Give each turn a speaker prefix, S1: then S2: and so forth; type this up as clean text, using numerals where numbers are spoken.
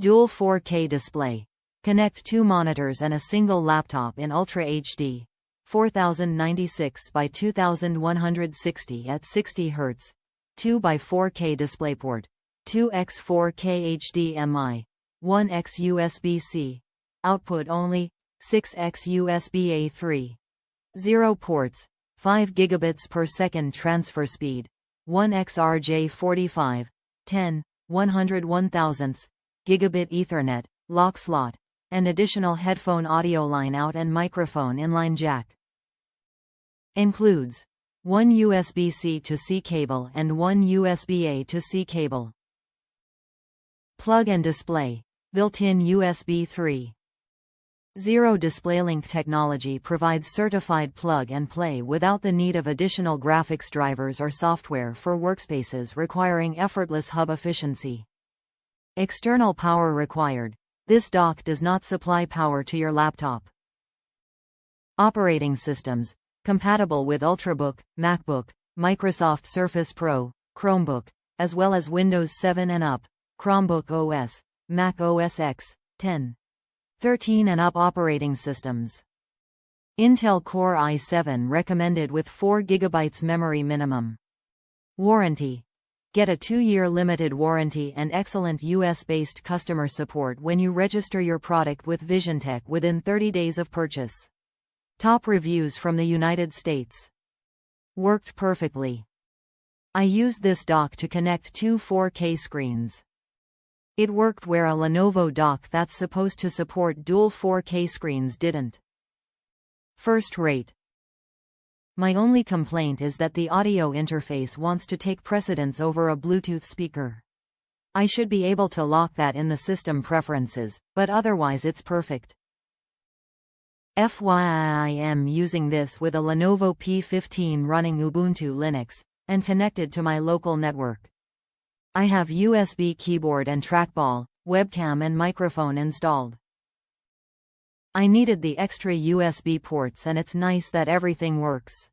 S1: Dual 4K display. Connect 2 monitors and a single laptop in Ultra HD. 4096 by 2160 at 60 Hz. 2x4K DisplayPort. 2x4K HDMI. 1x USB-C. Output only. 6x USB A3. 0 ports. 5 gigabits per second transfer speed. 1x RJ45. 10. 101,000ths. Gigabit Ethernet. Lock slot. And additional headphone audio line out and microphone inline jack. Includes 1 USB-C to C cable and 1 USB-A to C cable. Plug and display. Built-in USB 3.0 DisplayLink technology provides certified plug and play without the need of additional graphics drivers or software for workspaces requiring effortless hub efficiency. External power required. This dock does not supply power to your laptop. Operating systems. Compatible with Ultrabook, MacBook, Microsoft Surface Pro, Chromebook, as well as Windows 7 and up, Chromebook OS, Mac OS X, 10. 13 and up operating systems. Intel Core i7 recommended with 4 GB memory minimum. Warranty. Get a 2-year limited warranty and excellent US-based customer support when you register your product with VisionTek within 30 days of purchase. Top reviews from the United States. Worked perfectly. I used this dock to connect 2 4K screens. It worked where a Lenovo dock that's supposed to support dual 4K screens didn't. First rate. My only complaint is that the audio interface wants to take precedence over a Bluetooth speaker. I should be able to lock that in the system preferences, but otherwise it's perfect. FYI, I am using this with a Lenovo P15 running Ubuntu Linux, and connected to my local network. I have USB keyboard and trackball, webcam and microphone installed. I needed the extra USB ports and it's nice that everything works.